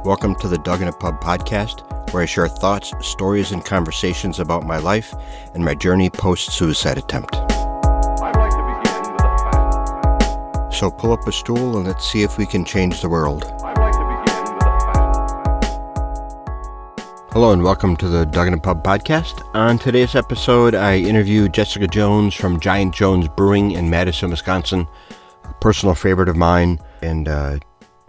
Welcome to the Dog in a Pub podcast, where I share thoughts, stories, and conversations about my life and my journey post-suicide attempt. I'd like to begin with a fact. So pull up a stool and let's see if we can change the world. I'd like to begin with a fact. Hello and welcome to the Dog in a Pub podcast. On today's episode, I interview Jessica Jones from Giant Jones Brewing in Madison, Wisconsin, a personal favorite of mine, and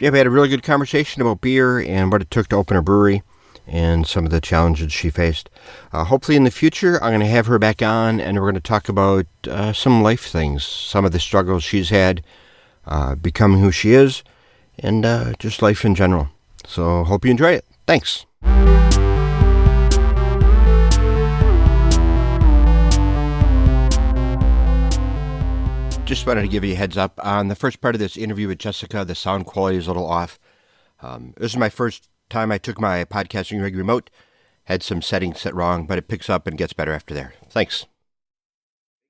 we had a really good conversation about beer and what it took to open a brewery and some of the challenges she faced. Hopefully in the future, I'm going to have her back on and we're going to talk about some life things, some of the struggles she's had, becoming who she is, and just life in general. So hope you enjoy it. Thanks. Just wanted to give you a heads up. On the first part of this interview with Jessica, the sound quality is a little off. This is my first time I took my podcasting rig remote. Had some settings set wrong, but it picks up and gets better after there. Thanks.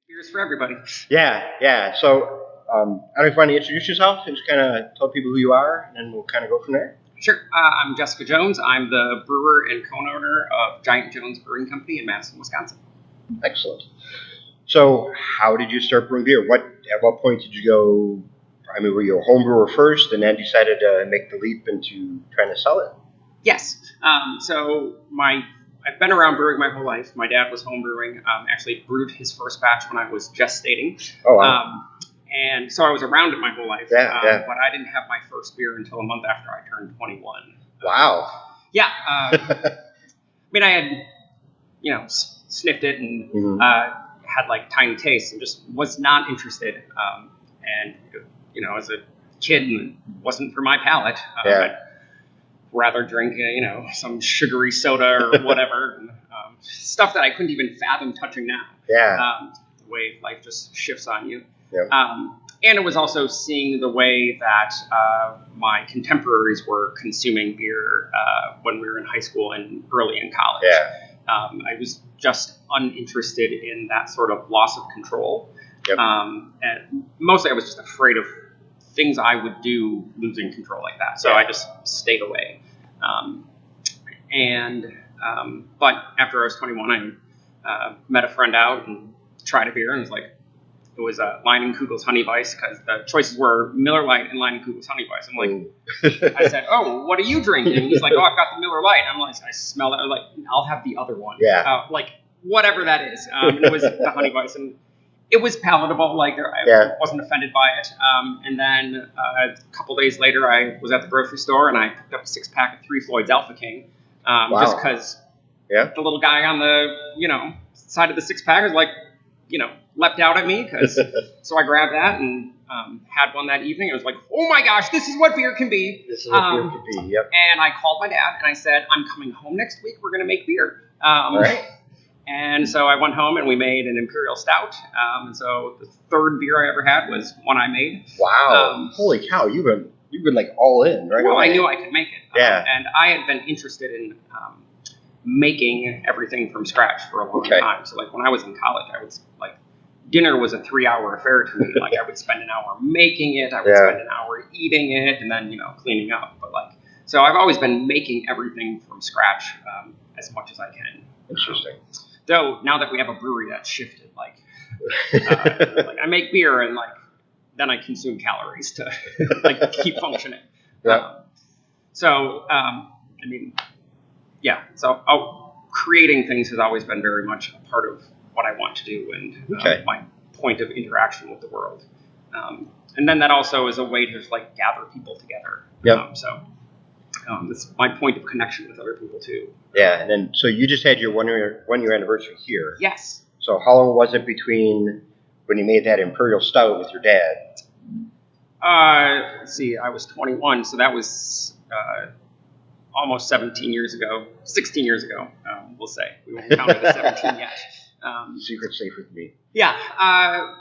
Beers for everybody. Yeah. So, I don't know if you want to introduce yourself and just kind of tell people who you are, and then we'll kind of go from there. Sure. I'm Jessica Jones. I'm the brewer and co-owner of Giant Jones Brewing Company in Madison, Wisconsin. Excellent. So, how did you start brewing beer? At what point did you go? I mean, were you a home brewer first, and then decided to make the leap into trying to sell it? Yes. I've been around brewing my whole life. My dad was home brewing. Actually brewed his first batch when I was gestating. Oh, wow. And so I was around it my whole life. Yeah. But I didn't have my first beer until a month after I turned 21. Wow. Yeah. I mean, I had, sniffed it and had like tiny tastes and just was not interested. As a kid, it wasn't for my palate. I'd rather drink, some sugary soda or whatever, stuff that I couldn't even fathom touching now. Yeah. The way life just shifts on you. Yep. And it was also seeing the way that my contemporaries were consuming beer when we were in high school and early in college. Yeah. I was just uninterested in that sort of loss of control. Yep. And mostly I was just afraid of things I would do losing control like that. So I just stayed away. But after I was 21, I met a friend out and tried a beer and it was Line & Kugel's Honey Weiss, because the choices were Miller Lite and Line & Kugel's Honey Weiss. I'm like, I said, "Oh, what are you drinking?" And he's like, "Oh, I've got the Miller Lite." I'm like, I smell it. I'm like, "I'll have the other one." Yeah. Whatever that is. And it was the Honey Weiss, and it was palatable. I wasn't offended by it. And then a couple days later, I was at the grocery store and I picked up a 6-pack of Three Floyd's Alpha King, just because the little guy on the side of the 6-pack was leapt out at me. So I grabbed that and had one that evening. I was like, "Oh my gosh, this is what beer can be." This is what beer can be. Yep. And I called my dad and I said, "I'm coming home next week. We're going to make beer." All right. And so I went home and we made an Imperial Stout. And so the third beer I ever had was one I made. Wow. Holy cow. You've been like all in, right? Well, I knew I could make it. Yeah. And I had been interested in making everything from scratch for a long time. So when I was in college, I was dinner was a 3-hour affair to me. I would spend an hour making it. I would spend an hour eating it and then, cleaning up. But so I've always been making everything from scratch as much as I can. Interesting. Though now that we have a brewery, that's shifted. I make beer and then I consume calories to keep functioning. Yeah. So creating things has always been very much a part of what I want to do and my point of interaction with the world. And then that also is a way to just gather people together. Yep. It's my point of connection with other people too. Yeah, and then so you just had your one year anniversary here. Yes. So how long was it between when you made that Imperial Stout with your dad? Let's see, I was 21, so that was almost 16 years ago, we'll say. We won't count it as 17 yet. Secret safe with me. Yeah,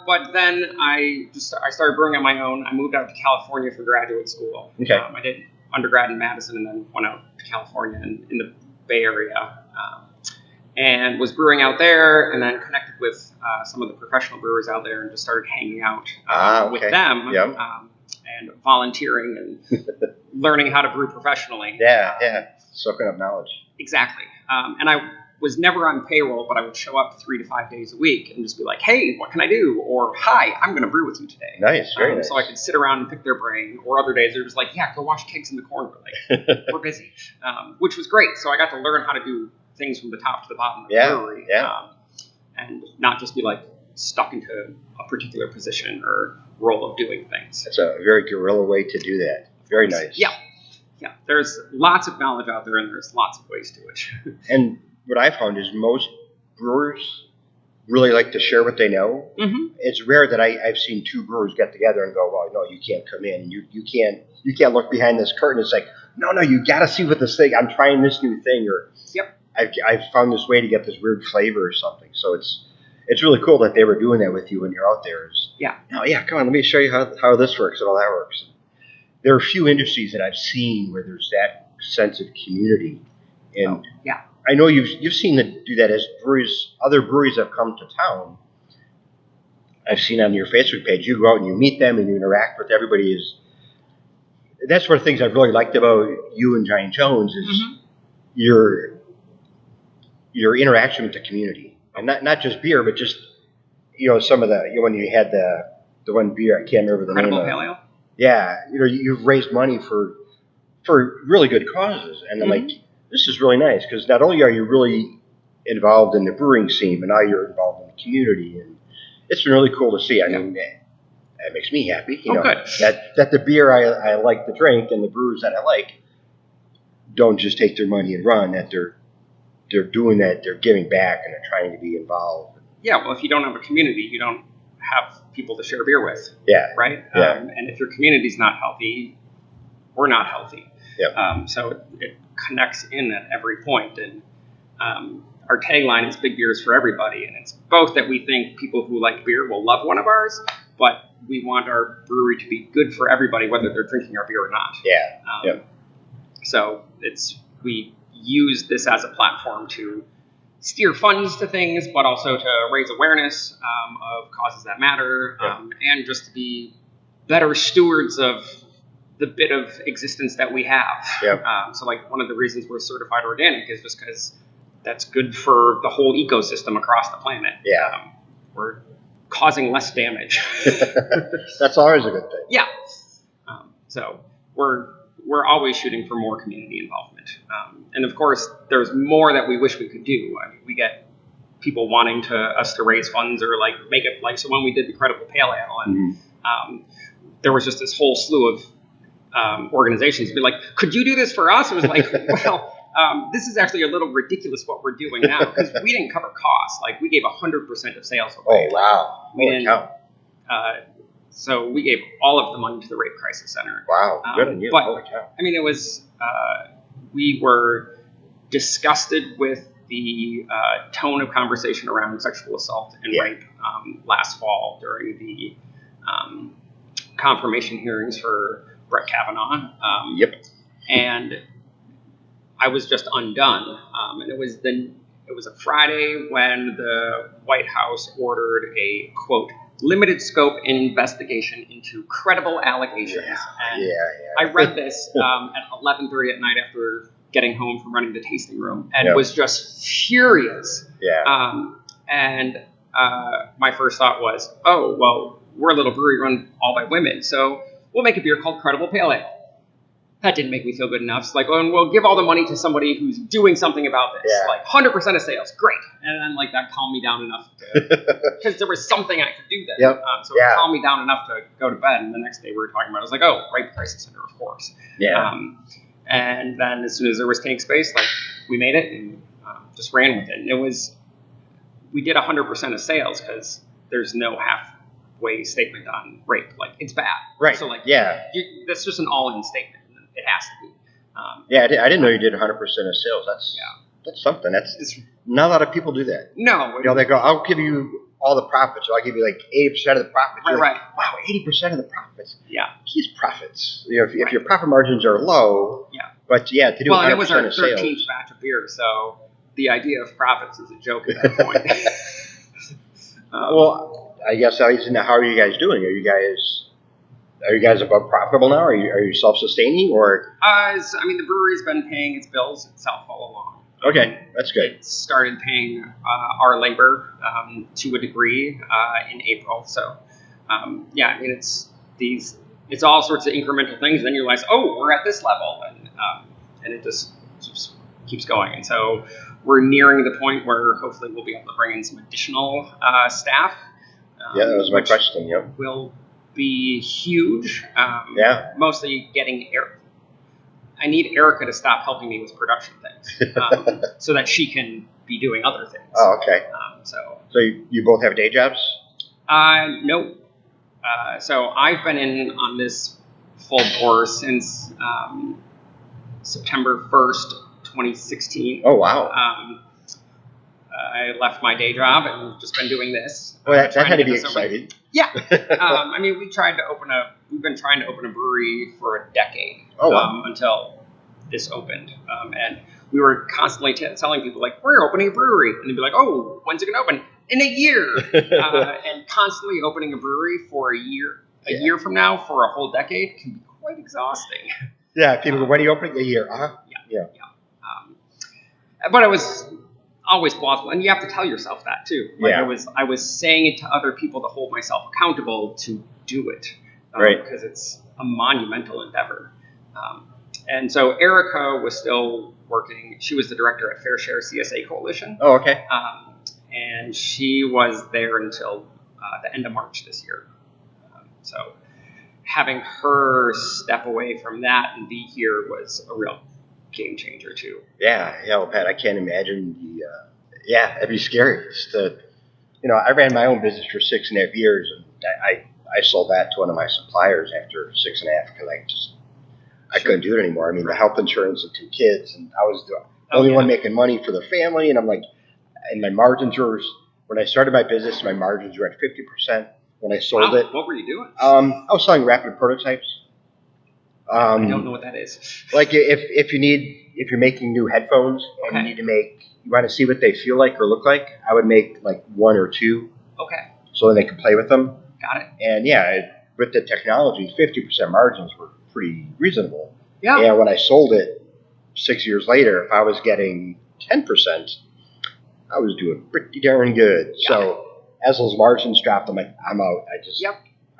but then I started brewing on my own. I moved out to California for graduate school. Okay. I did undergrad in Madison and then went out to California and in the Bay Area and was brewing out there and then connected with some of the professional brewers out there and just started hanging out with them. Yep. and volunteering and learning how to brew professionally. Yeah. Soaking up knowledge. Exactly. And I was never on payroll, but I would show up 3 to 5 days a week and just be like, hey, what can I do? Or, hi, I'm going to brew with you today. Nice, very nice. So I could sit around and pick their brain. Or other days they're just like, yeah, go wash kegs in the corner. Like, we're busy, which was great. So I got to learn how to do things from the top to the bottom of the brewery. And not just be like stuck into a particular position or role of doing things. That's a very guerrilla way to do that. Very nice. Yeah. There's lots of knowledge out there, and there's lots of ways to it. And what I found is most brewers really like to share what they know. Mm-hmm. It's rare that I've seen two brewers get together and go, well, no, you can't come in. You can't look behind this curtain. It's like, no, you got to see what this thing. I'm trying this new thing, or I've found this way to get this weird flavor or something. So it's really cool that they were doing that with you when you're out there. Come on, let me show you how this works and all that works. There are a few industries that I've seen where there's that sense of community, and I know you've seen them do that as other breweries have come to town. I've seen on your Facebook page, you go out and you meet them and you interact with everybody. That's one of the things I've really liked about you and Giant Jones is your interaction with the community, and not just beer, but just some of the when you had the one beer I can't remember the name of. Incredible Paleo. Yeah, you've raised money for really good causes, and I'm like, this is really nice because not only are you really involved in the brewing scene, but now you're involved in the community, and it's been really cool to see. I mean, that makes me happy. Good. That the beer I like to drink and the brewers that I like don't just take their money and run. That they're doing that. They're giving back and they're trying to be involved. Yeah. Well, if you don't have a community, you don't have people to share beer with. Yeah. Right. Yeah. And if your community's not healthy, we're not healthy. Yeah. So it connects in at every point, and our tagline is "Big Beers for Everybody," and it's both that we think people who like beer will love one of ours, but we want our brewery to be good for everybody, whether they're drinking our beer or not. Yeah. So we use this as a platform to steer funds to things, but also to raise awareness of causes that matter, and just to be better stewards of the bit of existence that we have. So like one of the reasons we're certified organic is just because that's good for the whole ecosystem across the planet. We're causing less damage. That's always a good thing. Yeah. So we're always shooting for more community involvement. And of course, there's more that we wish we could do. I mean, we get people wanting us to raise funds or like make it like, so when we did the Incredible Pale Ale, and there was just this whole slew of organizations be like, could you do this for us? It was like, well, this is actually a little ridiculous what we're doing now because we didn't cover costs. Like we gave 100% of sales away. Oh, wow. We didn't. So we gave all of the money to the Rape Crisis Center. Wow, good on you. But, holy cow. I mean, it was, we were disgusted with the tone of conversation around sexual assault and rape last fall during the confirmation hearings for Brett Kavanaugh. And I was just undone. And it was a Friday when the White House ordered a, quote, limited scope investigation into credible allegations. And I read this at 11:30 at night after getting home from running the tasting room and was just furious. And my first thought was, oh, well, we're a little brewery run all by women, so we'll make a beer called Credible Pale Ale. That didn't make me feel good enough. It's like, oh, and we'll give all the money to somebody who's doing something about this. Like 100% of sales, great. And then like that calmed me down enough because there was something I could do then. So it calmed me down enough to go to bed. And the next day we were talking about it. I was like, oh, Rape Crisis Center, of course. And then as soon as there was tank space, like we made it and just ran with it. And we did 100% of sales because there's no halfway statement on rape. Like it's bad. Right. So like, that's just an all-in statement. It has to be. I didn't know you did 100% of sales. That's something. It's not a lot of people do that. No. They go, I'll give you all the profits, or I'll give you like 80% of the profits. Right. Like, wow, 80% of the profits. Yeah. Keys profits. If your profit margins are low. But to do 100% of sales. Well, it was our 13th batch of beer, so the idea of profits is a joke at that point. Well, I guess how are you guys doing? Are you guys Are you guys above profitable now? Are you self-sustaining or? The brewery's been paying its bills itself all along. Okay, that's good. It started paying our labor to a degree in April. So, it's all sorts of incremental things. And then you realize, oh, we're at this level, and it just keeps going. And so we're nearing the point where hopefully we'll be able to bring in some additional staff. Yeah, that was my question. Yep. Will be huge. Mostly getting I need Erica to stop helping me with production things, so that she can be doing other things. Oh, okay. So you both have day jobs? No. So I've been in on this full bore since September 1st, 2016. Oh, wow. I left my day job and just been doing this. Well, that had to be exciting. Yeah. We've been trying to open a brewery for a decade. Oh, wow. Until this opened. And we were constantly telling people, like, we're opening a brewery. And they'd be like, oh, when's it going to open? In a year. And constantly opening a brewery for a year from now for a whole decade can be quite exhausting. Yeah, people go, when are you opening? A year. Uh-huh. Yeah. But it was always plausible, and you have to tell yourself that too. I was saying it to other people to hold myself accountable to do it, right? Because it's a monumental endeavor. And so Erica was still working. She was the director at Fair Share CSA Coalition. Oh, okay. And she was there until the end of March this year. So having her step away from that and be here was a real game changer too. Yeah, well, Pat, I can't imagine it'd be scary. I ran my own business for 6.5 years, and I sold that to one of my suppliers after 6.5 because I couldn't do it anymore. I mean, the health insurance and 2 kids, and I was the only one making money for the family, and I'm like, and my margins were, when I started my business, my margins were at 50%. When I sold it, what were you doing? I was selling rapid prototypes. I don't know what that is. Like if you're making new headphones and you want to see what they feel like or look like, I would make like 1 or 2. Okay. So then they could play with them. Got it. And with the technology, 50% margins were pretty reasonable. Yeah. And when I sold it 6 years later, if I was getting 10%, I was doing pretty darn good. So as those margins dropped, I'm like, I'm out.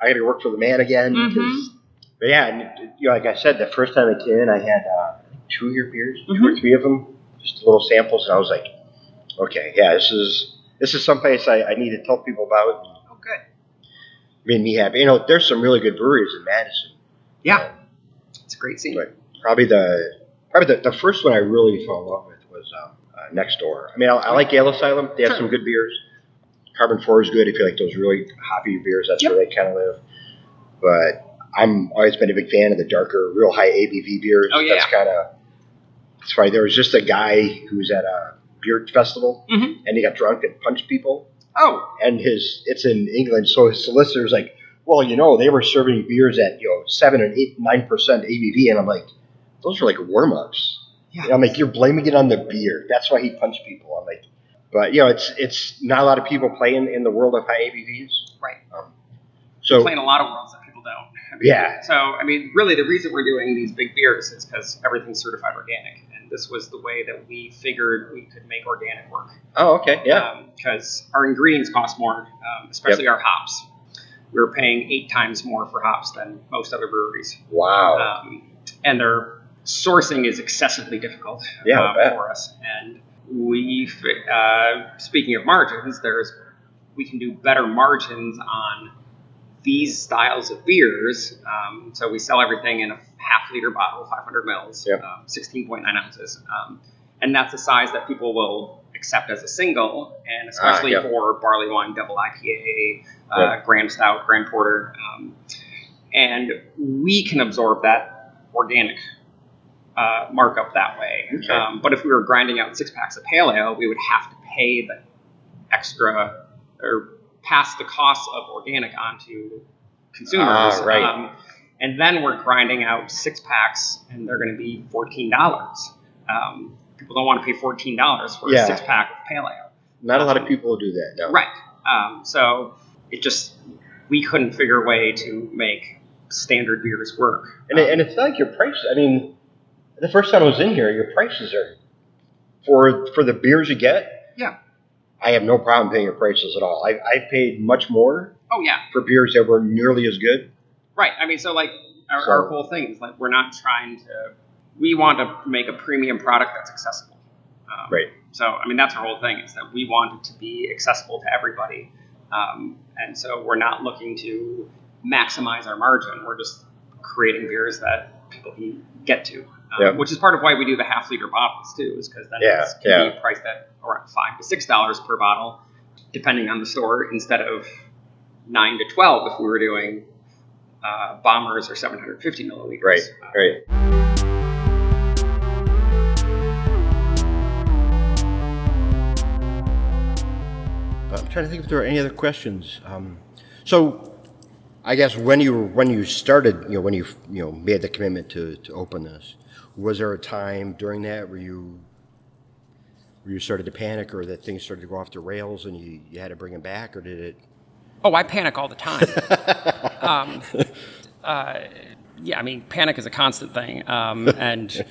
I got to work for the man again. Mm-hmm. But yeah, and, like I said, the first time I came in, I had 2 of your beers, 2 or 3 of them, just little samples, and I was like, okay, yeah, this is someplace I need to tell people about. Oh, good. Made me happy. There's some really good breweries in Madison. Yeah, it's a great scene. But probably the first one I really fell in love with was Next Door. I mean, I like Ale Asylum. They have some good beers. Carbon 4 is good if you like those really hoppy beers. That's where they kind of live. But I'm always been a big fan of the darker, real high ABV beers. Oh, yeah. That's funny. There was just a guy who was at a beer festival, and he got drunk and punched people. Oh. And it's in England, so his solicitor's like, well, they were serving beers at 7 and 8, 9% ABV, and I'm like, those are like warm-ups. Yeah. And I'm like, you're blaming it on the beer. That's why he punched people. I'm like, but it's not a lot of people play in the world of high ABVs. Right. So we play in a lot of worlds that people don't. So really, the reason we're doing these big beers is because everything's certified organic, and this was the way that we figured we could make organic work. Oh, okay, yeah. Because our ingredients cost more, especially our hops. We were paying 8 times more for hops than most other breweries. Wow. And their sourcing is excessively difficult for us. And we, speaking of margins, we can do better margins on these styles of beers. So we sell everything in a half-liter bottle, 500 mils, 16.9 ounces. And that's the size that people will accept as a single, and especially for barley wine, double IPA, Grand Stout, Grand Porter. And we can absorb that organic markup that way. Okay. But if we were grinding out 6 packs of pale ale, we would have to pay the extra or pass the cost of organic onto consumers. Right. And then we're grinding out 6 packs, and they're going to be $14. People don't want to pay $14 for a 6-pack of pale ale. Not a lot of people do that, no. Right. So we couldn't figure a way to make standard beers work. And it's not like your price. I mean, the first time I was in here, your prices are for the beers you get. Yeah. I have no problem paying your prices at all. I paid much more. Oh yeah. For beers that were nearly as good. Right. I mean, so like our whole thing is like we're not trying to. We want to make a premium product that's accessible. Right. So I mean, that's our whole thing is that we want it to be accessible to everybody, and so we're not looking to maximize our margin. We're just creating beers that people can get to, which is part of why we do the half-liter bottles too, is because then it can be priced at around $5 to $6 per bottle, depending on the store, instead of $9 to $12 if we were doing bombers or 750 milliliters. Right. Right. I'm trying to think if there are any other questions. So, I guess when you started, when you made the commitment to open this, was there a time during that where you started to panic, or that things started to go off the rails and you had to bring them back, or did it? Oh, I panic all the time. Yeah, I mean, panic is a constant thing, and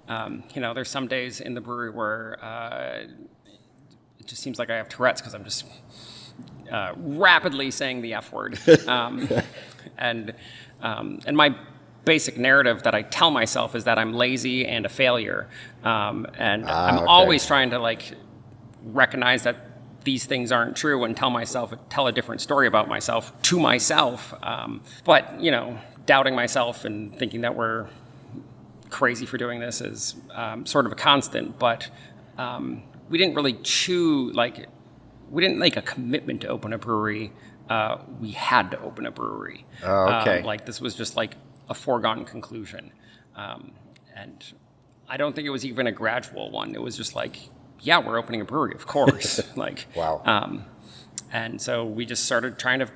there's some days in the brewery where it just seems like I have Tourette's because I'm just rapidly saying the F word. And my basic narrative that I tell myself is that I'm lazy and a failure. And I'm always trying to recognize that these things aren't true and tell a different story about myself to myself. But doubting myself and thinking that we're crazy for doing this is sort of a constant. But we didn't really we didn't make a commitment to open a brewery. We had to open a brewery. Oh, okay. This was just a foregone conclusion. And I don't think it was even a gradual one. It was just yeah, we're opening a brewery, of course. Wow. And so we just started trying to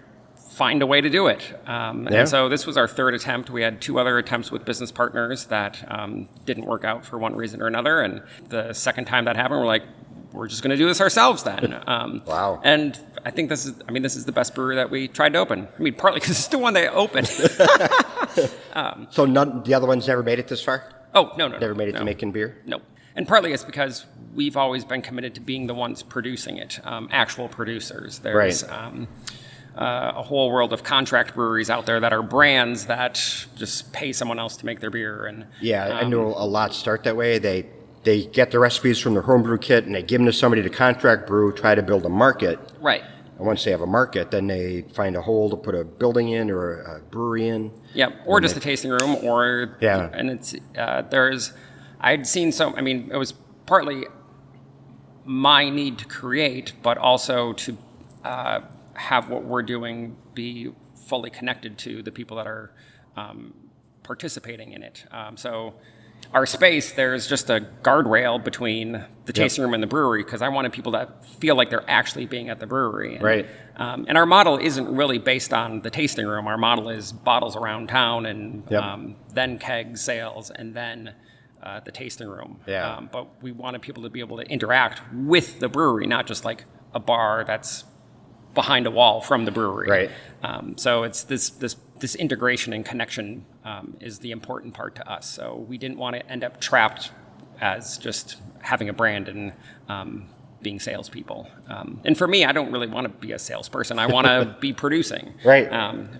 find a way to do it. And so this was our third attempt. We had 2 other attempts with business partners that didn't work out for one reason or another. And the second time that happened, we're just going to do this ourselves then. Wow. And I think this is the best brewery that we tried to open. I mean, partly because it's the one they opened. So the other ones never made it this far? Oh, no. Never made it to making beer? No. And partly it's because we've always been committed to being the ones producing it, actual producers. There's a whole world of contract breweries out there that are brands that just pay someone else to make their beer. And I know a lot start that way. They get the recipes from their homebrew kit and they give them to somebody to contract brew, try to build a market. Right. And once they have a market, then they find a hole to put a building in or a brewery in. Yeah, or just a tasting room, and it's I'd seen it was partly my need to create, but also to have what we're doing be fully connected to the people that are participating in it. So our space, there's just a guardrail between the tasting room and the brewery because I wanted people to feel like they're actually being at the brewery. Right. And our model isn't really based on the tasting room. Our model is bottles around town and then keg sales and then the tasting room. Yeah. But we wanted people to be able to interact with the brewery, not just a bar that's behind a wall from the brewery. Right. So it's this integration and connection is the important part to us. So we didn't want to end up trapped as just having a brand and being salespeople. And for me, I don't really want to be a salesperson. I want to be producing. Right.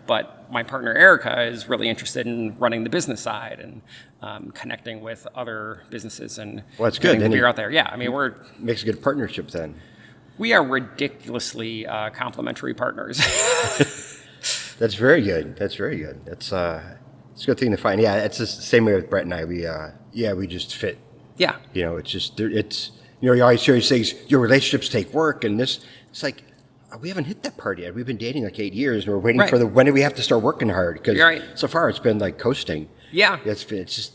But my partner Erica is really interested in running the business side and connecting with other businesses and that's good. Getting the beer out there. Yeah, I mean makes a good partnership then. We are ridiculously complementary partners. That's very good. That's very good. It's a good thing to find. Yeah, it's the same way with Brett and I. We just fit. Yeah. It's just you always hear things. Your relationships take work, and this. It's we haven't hit that part yet. We've been dating 8 years, and we're waiting for when do we have to start working hard? Because so far it's been coasting. Yeah. It's just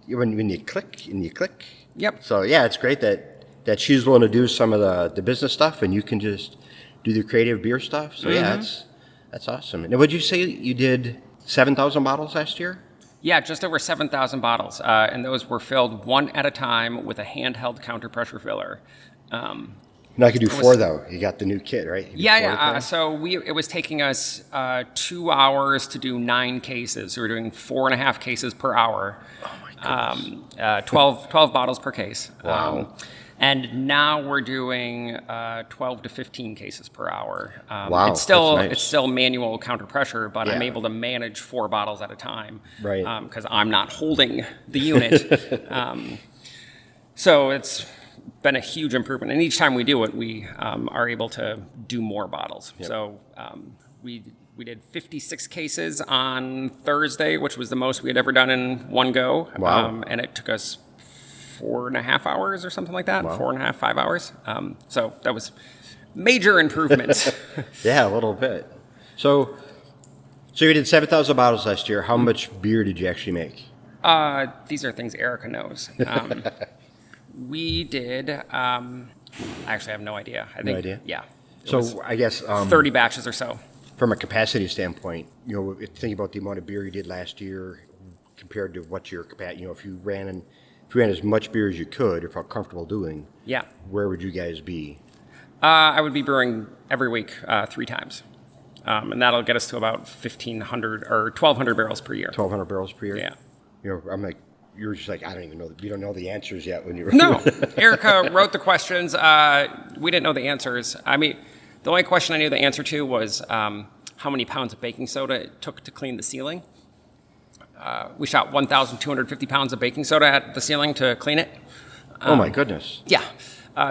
when you click and you click. Yep. So it's great that she's willing to do some of the business stuff, and you can just do the creative beer stuff. So that's awesome. And would you say you did 7,000 bottles last year? Yeah, just over 7,000 bottles, and those were filled one at a time with a handheld counter pressure filler. Now I could do 4 though. You got the new kit, right? Yeah. So it was taking us 2 hours to do 9 cases. We were doing 4.5 cases per hour. Oh my goodness. 12 bottles per case. Wow. And now we're doing 12 to 15 cases per hour. Wow, it's still that's nice. it's still manual counter pressure, but I'm Yeah. able to manage 4 bottles at a time, Right. Because I'm not holding the unit. So it's been a huge improvement, and each time we do it, we are able to do more bottles. Yep. So we did 56 cases on Thursday, which was the most we had ever done in one go. Wow. And it took us 4.5 hours or something like that. Wow. 4.5, 5 hours. So that was major improvements. Yeah, a little bit. So you did 7,000 bottles last year. How much beer did you actually make? These are things Erica knows. We did. I actually have no idea. I think. No idea? Yeah. So I guess 30 batches or so. from a capacity standpoint, think about the amount of beer you did last year compared to what your capacity. If you ran as much beer as you could or felt comfortable doing, Yeah. where would you guys be? I would be brewing every week 3 times. And that'll get us to about 1,500 or 1,200 barrels per year. 1,200 barrels per year? Yeah. I'm like, you're just like, I don't even know. You don't know the answers yet when you were. No. Erica wrote the questions. We didn't know the answers. I mean, the only question I knew the answer to was how many pounds of baking soda it took to clean the ceiling. We shot 1,250 pounds of baking soda at the ceiling to clean it. Oh my goodness. Yeah.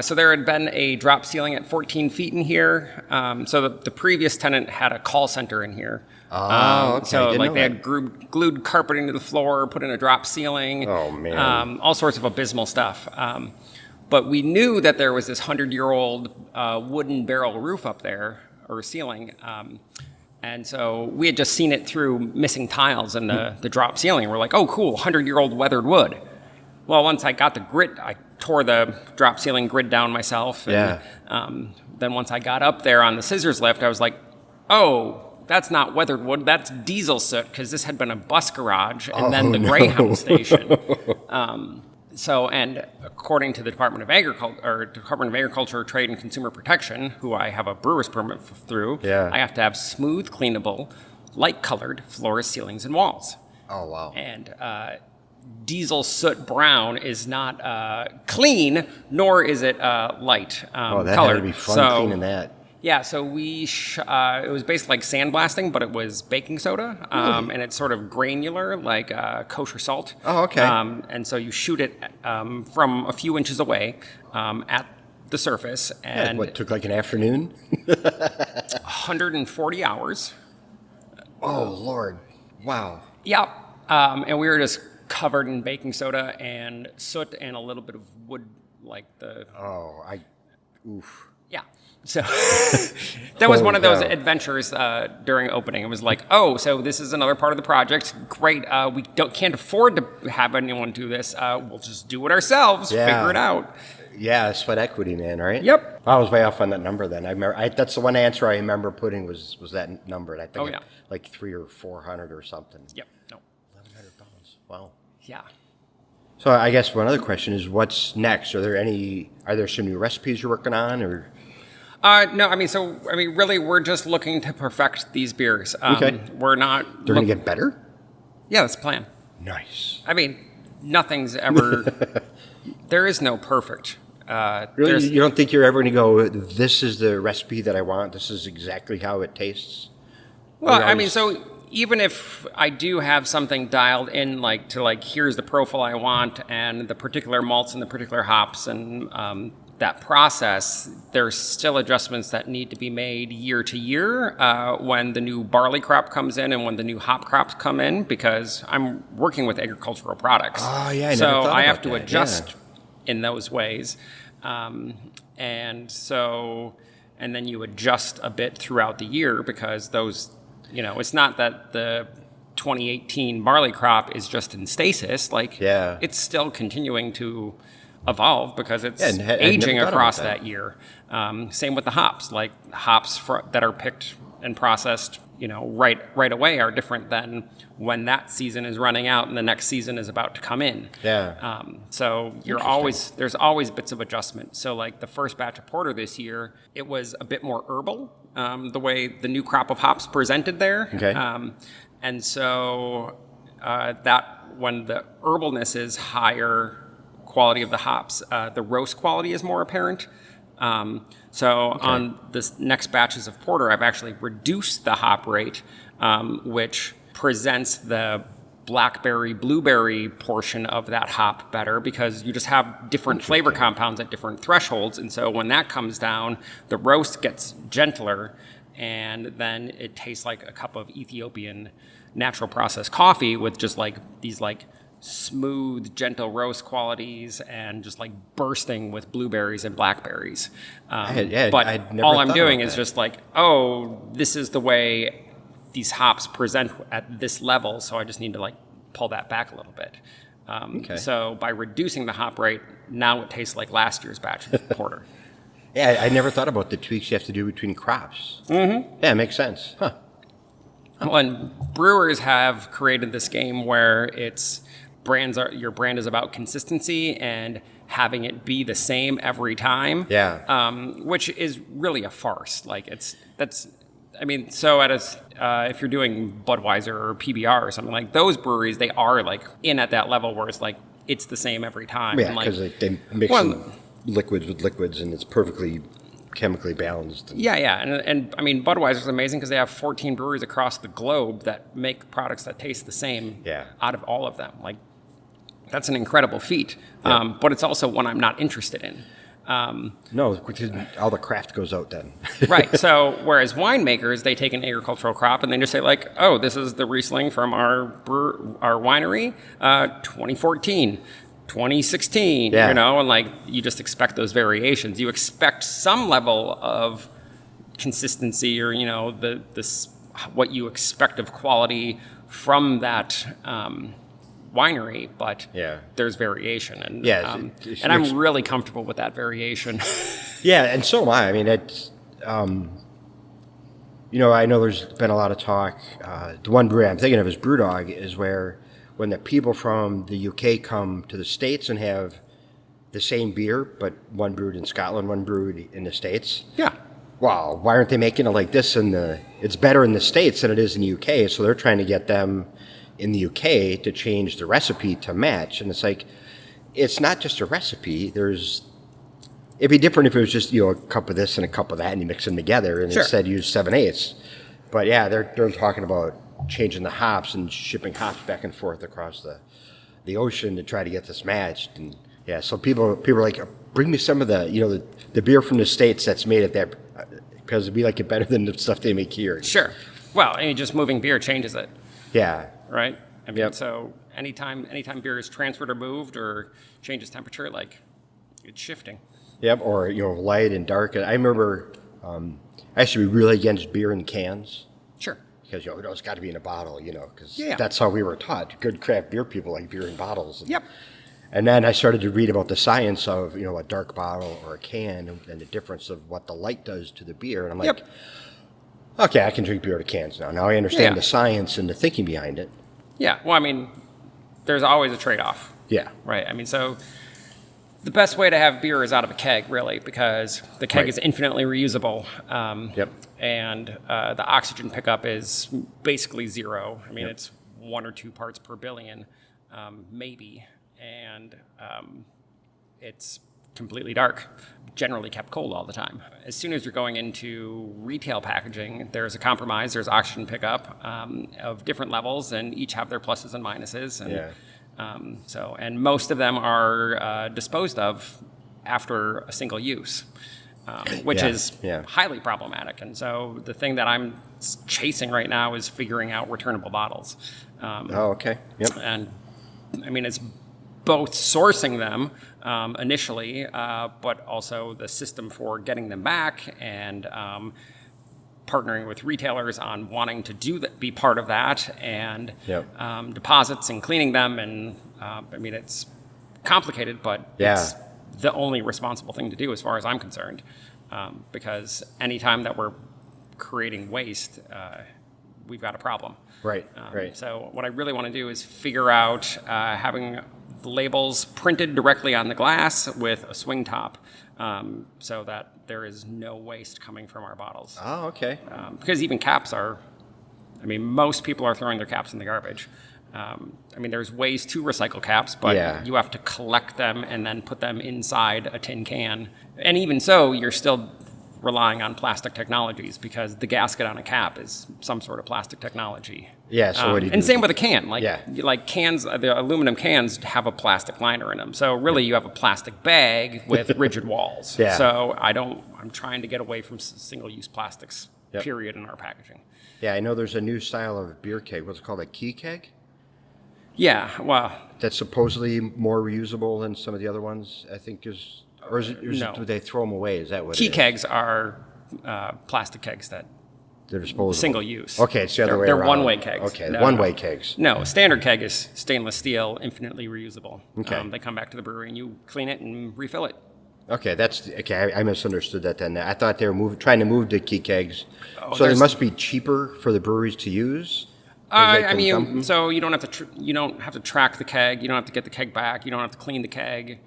So there had been a drop ceiling at 14 feet in here. So the previous tenant had a call center in here. Oh, okay. So Didn't like know they that. had glued carpeting to the floor, put in a drop ceiling. Oh, man. All sorts of abysmal stuff. But we knew that there was this 100-year-old wooden barrel roof up there, or ceiling. And so we had just seen it through missing tiles in the drop ceiling. We're like, oh, cool, 100-year-old weathered wood. Well, once I got the grit, I tore the drop ceiling grid down myself. And, then once I got up there on the scissors lift, I was like, oh, that's not weathered wood, that's diesel soot, because this had been a bus garage and then the Greyhound station. And according to the Department of Agriculture, Trade and Consumer Protection, who I have a brewer's permit through, I have to have smooth, cleanable, light-colored floors, ceilings, and walls. Oh, wow. And diesel soot brown is not clean, nor is it light That colored. had to be fun cleaning that. Yeah, so it was basically like sandblasting, but it was baking soda, and it's sort of granular, like kosher salt. Oh, okay. And so you shoot it from a few inches away at the surface, and What, took like an afternoon? 140 hours. Oh, Lord. Wow. Yeah, and we were just covered in baking soda and soot and a little bit of wood, like the... Oof. Yeah. So that was one of those cow. adventures during opening. It was like, oh, so this is another part of the project. Great. We can't afford to have anyone do this. We'll just do it ourselves. Yeah. Figure it out. Yeah, sweat equity, man, right? Yep. I was way off on that number then. I remember that's the one answer I remember putting was that number. And I think like 300 or 400 or something. Yep. No. 1,100 pounds. Wow. Yeah. So I guess one other question is, what's next? Are there some new recipes you're working on, or? No, really, we're just looking to perfect these beers. Okay. We're not. They're going to get better? Yeah, that's the plan. Nice. I mean, nothing's ever. There is no perfect. Really? You don't think you're ever going to go, this is the recipe that I want, this is exactly how it tastes? Well, so even if I do have something dialed in, here's the profile I want and the particular malts and the particular hops and that process, there's still adjustments that need to be made year to year when the new barley crop comes in and when the new hop crops come in, because I'm working with agricultural products. Oh, yeah, I never so thought I have about to that, adjust in those ways. And then you adjust a bit throughout the year because those, it's not that the 2018 barley crop is just in stasis. It's still continuing to evolve because it's aging across that year. Same with the hops, that are picked and processed, right away are different than when that season is running out and the next season is about to come in. Yeah. So there's always bits of adjustment. So like the first batch of porter this year, it was a bit more herbal, the way the new crop of hops presented there. Okay. And so that when the herbalness is higher quality of the hops, the roast quality is more apparent. On this next batches of porter, I've actually reduced the hop rate, which presents the blackberry, blueberry portion of that hop better because you just have different flavor compounds at different thresholds. And so when that comes down, the roast gets gentler, and then it tastes like a cup of Ethiopian natural processed coffee with just like these like smooth, gentle roast qualities and just like bursting with blueberries and blackberries. But all I'm doing is just like, this is the way these hops present at this level, so I just need to like pull that back a little bit. So by reducing the hop rate, now it tastes like last year's batch of porter. Yeah, I never thought about the tweaks you have to do between crops. Mm-hmm. Yeah, it makes sense. Huh. Well, and brewers have created this game where your brand is about consistency and having it be the same every time. Yeah. Which is really a farce. Like if you're doing Budweiser or PBR or something like those breweries, they are like in at that level where it's like it's the same every time. Yeah, because they mix liquids with liquids and it's perfectly chemically balanced. Yeah. And I mean, Budweiser is amazing because they have 14 breweries across the globe that make products that taste the same out of all of them. Like, that's an incredible feat, but it's also one I'm not interested in. No, all the craft goes out then. Right. So whereas winemakers, they take an agricultural crop and they just say like, this is the Riesling from our winery, 2014, 2016, and like you just expect those variations. You expect some level of consistency or, what you expect of quality from that winery, but there's variation, and and I'm really comfortable with that variation. Yeah, and so am I. I mean, it's I know there's been a lot of talk. The one brewery I'm thinking of is Brewdog, is where when the people from the UK come to the States and have the same beer, but one brewed in Scotland, one brewed in the States. Yeah. Wow, why aren't they making it like this? It's better in the States than it is in the UK, so they're trying to get them in the UK to change the recipe to match. And it's like, it's not just a recipe. It'd be different if it was just, a cup of this and a cup of that and you mix them together and instead use 7/8. But yeah, they're talking about changing the hops and shipping hops back and forth across the ocean to try to get this matched. And yeah, so people are like, bring me some of the beer from the States that's made at that, because we like it better than the stuff they make here. Sure. Well, just moving beer changes it. Yeah. Right? I mean, so anytime beer is transferred or moved or changes temperature, like, it's shifting. Yep, or, light and dark. I remember I used to be really against beer in cans. Sure. Because, it's got to be in a bottle, because that's how we were taught. Good craft beer people like beer in bottles. Yep. And then I started to read about the science of, a dark bottle or a can and the difference of what the light does to the beer. And I'm like, okay, I can drink beer out of cans now. Now I understand the science and the thinking behind it. Yeah. Well, I mean, there's always a trade-off. Yeah. Right. I mean, so the best way to have beer is out of a keg, really, because the keg is infinitely reusable. And the oxygen pickup is basically zero. I mean, it's 1 or 2 parts per billion, maybe. And it's completely dark, generally kept cold all the time. As soon as you're going into retail packaging, there's a compromise. There's oxygen pickup of different levels, and each have their pluses and minuses. And and most of them are disposed of after a single use, which is highly problematic. And so the thing that I'm chasing right now is figuring out returnable bottles. And I mean, it's both sourcing them initially, but also the system for getting them back and partnering with retailers on wanting to be part of that, and deposits and cleaning them. And I mean, it's complicated, but it's the only responsible thing to do as far as I'm concerned, because anytime that we're creating waste, we've got a problem. Right. Right. So what I really want to do is figure out having the labels printed directly on the glass with a swing top, so that there is no waste coming from our bottles. Oh, okay. Because even caps are, I mean, most people are throwing their caps in the garbage. I mean, there's ways to recycle caps, but you have to collect them and then put them inside a tin can. And even so, you're still relying on plastic technologies because the gasket on a cap is some sort of plastic technology. Yeah, so what do you do? And same with a can. Like cans, the aluminum cans have a plastic liner in them. So really you have a plastic bag with rigid walls. Yeah. So I'm trying to get away from single-use plastics, period, in our packaging. Yeah, I know there's a new style of beer keg. What's it called, a key keg? Yeah, well... That's supposedly more reusable than some of the other ones, I think is... Or is it, no. Do they throw them away? Is that what Key it is? kegs are plastic kegs that They're disposable. single use. Okay, it's the other way They're around. one-way kegs. Okay, No, one-way no. kegs. No, a standard keg is stainless steel, infinitely reusable. Okay. They come back to the brewery and you clean it and refill it. Okay, I misunderstood that then. I thought they were trying to move to key kegs. So they there's- must be cheaper for the breweries to use? 'Cause they I can mean, dump them? so you don't have to track the keg. You don't have to get the keg back. You don't have to clean the keg.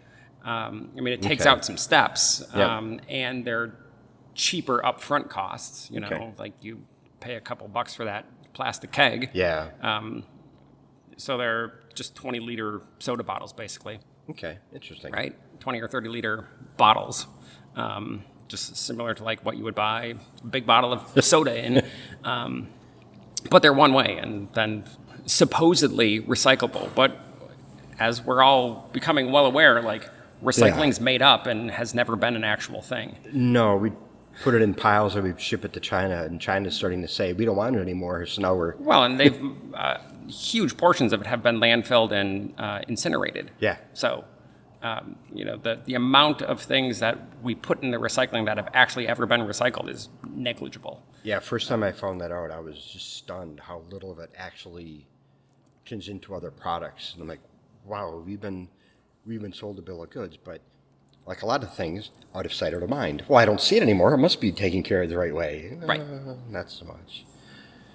I mean, it takes Okay. out some steps, Yep. and they're cheaper upfront costs. You know, Okay. like you pay a couple bucks for that plastic keg. Yeah. So they're just 20-liter soda bottles, basically, Okay, interesting. right? 20 or 30-liter bottles, just similar to like what you would buy a big bottle of soda in. But they're one way and then supposedly recyclable. But as we're all becoming well aware, like recycling's made up and has never been an actual thing. No, we put it in piles and we ship it to China, and China's starting to say, we don't want it anymore, so now we're... Well, and they've huge portions of it have been landfilled and incinerated. Yeah. So, the amount of things that we put in the recycling that have actually ever been recycled is negligible. Yeah, first time I found that out, I was just stunned how little of it actually turns into other products. And I'm like, wow, we've been sold a bill of goods, but like a lot of things, out of sight, out of mind. Well, I don't see it anymore. It must be taken care of the right way. Right. Not so much.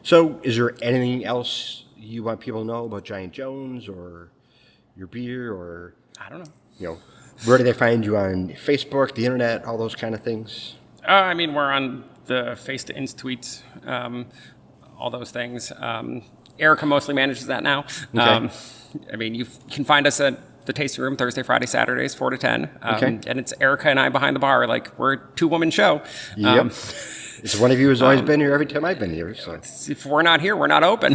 So is there anything else you want people to know about Giant Jones or your beer, or, I don't know. Where do they find you on Facebook, the internet, all those kind of things? I mean, we're on the Face to Inst tweets, all those things. Erica mostly manages that now. Okay. I mean, you can find us at the Tasting Room Thursday, Friday, Saturdays, 4 to 10. Okay. And it's Erica and I behind the bar. Like, we're a two-woman show. Yep. It's one of you has always been here every time I've been here. So If we're not here, we're not open.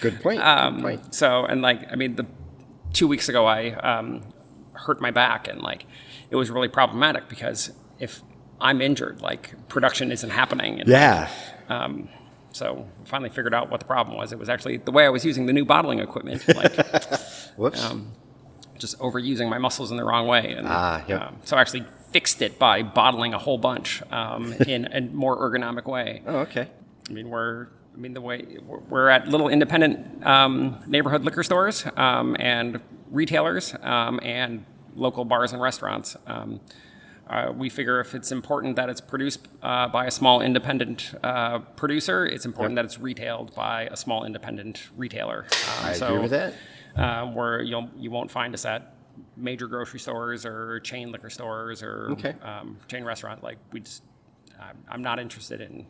good point. Good point. So, and like, I mean, 2 weeks ago, I hurt my back, and like, it was really problematic because if I'm injured, like, production isn't happening. And, Yeah. so we finally figured out what the problem was. It was actually the way I was using the new bottling equipment, like Whoops. just overusing my muscles in the wrong way. And Yep. so I actually fixed it by bottling a whole bunch in a more ergonomic way. Oh, okay. I mean, we're at little independent neighborhood liquor stores and retailers and local bars and restaurants. We figure if it's important that it's produced by a small independent producer, it's important that it's retailed by a small independent retailer. I agree with that. Where you won't find us at major grocery stores or chain liquor stores or chain restaurant. Like I'm not interested in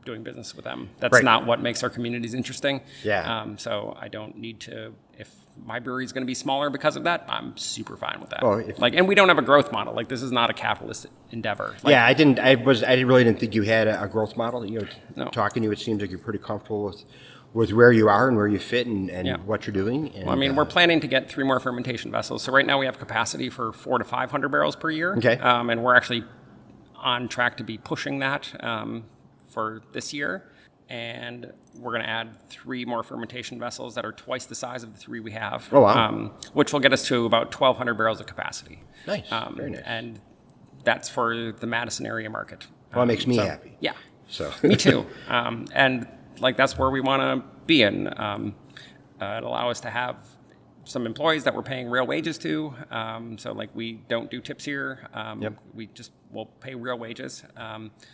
doing business with them. That's Right. not what makes our communities interesting. Yeah. So I don't need to. If my brewery is going to be smaller because of that, I'm super fine with that. Well, and we don't have a growth model. Like, this is not a capitalist endeavor. Like, Yeah, I really didn't think you had a growth model. No. Talking to you, it seems like you're pretty comfortable with where you are and where you fit and what you're doing. And, Well, I mean, we're planning to get 3 more fermentation vessels. So right now we have capacity for 400 to 500 barrels per year. Okay. And we're actually on track to be pushing that for this year. And we're going to add 3 more fermentation vessels that are twice the size of the 3 we have. Oh, wow. Which will get us to about 1,200 barrels of capacity. Nice. Very nice. And that's for the Madison area market. Well, it makes me happy. Yeah. So Me too. And like, that's where we want to be in. It'll allow us to have some employees that we're paying real wages to. So like, we don't do tips here. We'll pay real wages.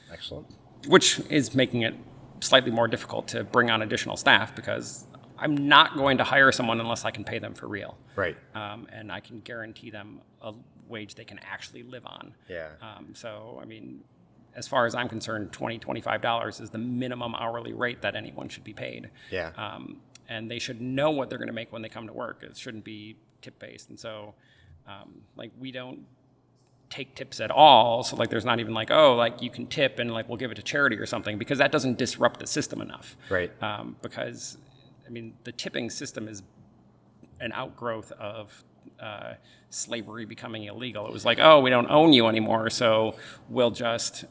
Excellent. Which is making it slightly more difficult to bring on additional staff because I'm not going to hire someone unless I can pay them for real. Right. And I can guarantee them a wage they can actually live on. Yeah. So, I mean, as far as I'm concerned, $20, $25 is the minimum hourly rate that anyone should be paid. Yeah. And they should know what they're going to make when they come to work. It shouldn't be tip-based. And so, like, we don't take tips at all. So, like, there's not even like, oh, like, you can tip and, like, we'll give it to charity or something, because that doesn't disrupt the system enough. Right. Because, I mean, the tipping system is an outgrowth of slavery becoming illegal. It was like, oh, we don't own you anymore, so we'll just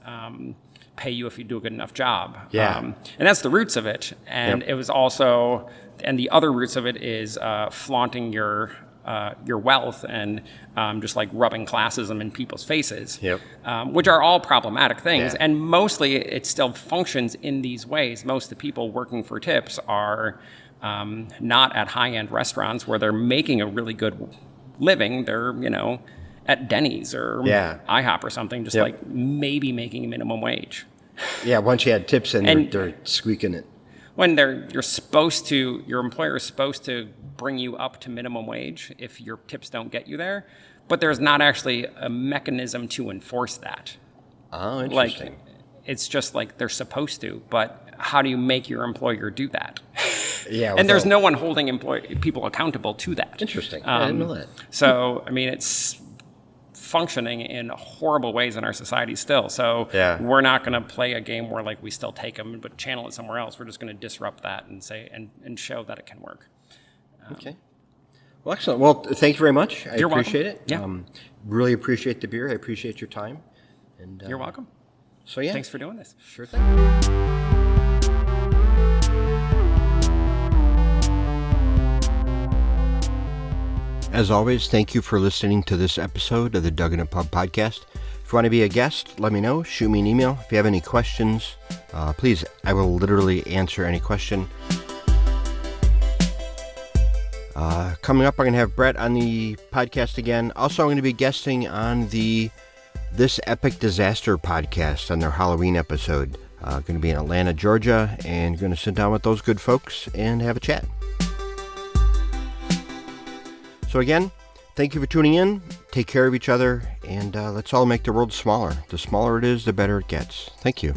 pay you if you do a good enough job. Yeah. And that's the roots of it. And it was also, and the other roots of it is flaunting your wealth and just like rubbing classism in people's faces, which are all problematic things. And mostly it still functions in these ways. Most of the people working for tips are not at high-end restaurants where they're making a really good living. They're, at Denny's or IHOP or something, just like maybe making minimum wage. Yeah, once you had tips in, they're squeaking it. When your employer is supposed to bring you up to minimum wage if your tips don't get you there, but there's not actually a mechanism to enforce that. Oh, interesting. Like, it's just like they're supposed to, but how do you make your employer do that? Yeah, and there's no one holding people accountable to that. Interesting. I didn't know that. So, I mean, it's functioning in horrible ways in our society still. So we're not going to play a game where like we still take them but channel it somewhere else. We're just going to disrupt that and say and show that it can work. Okay. Well, excellent. Well, thank you very much. I You're appreciate welcome. it. Yeah. Really appreciate the beer. I appreciate your time. And You're welcome. So yeah. Thanks for doing this. Sure thing. As always, thank you for listening to this episode of the Dug in a Pub podcast. If you want to be a guest, let me know. Shoot me an email. If you have any questions, please, I will literally answer any question. Coming up, I'm going to have Brett on the podcast again. Also, I'm going to be guesting on This Epic Disaster podcast on their Halloween episode. Going to be in Atlanta, Georgia, and going to sit down with those good folks and have a chat. So again, thank you for tuning in. Take care of each other, and let's all make the world smaller. The smaller it is, the better it gets. Thank you.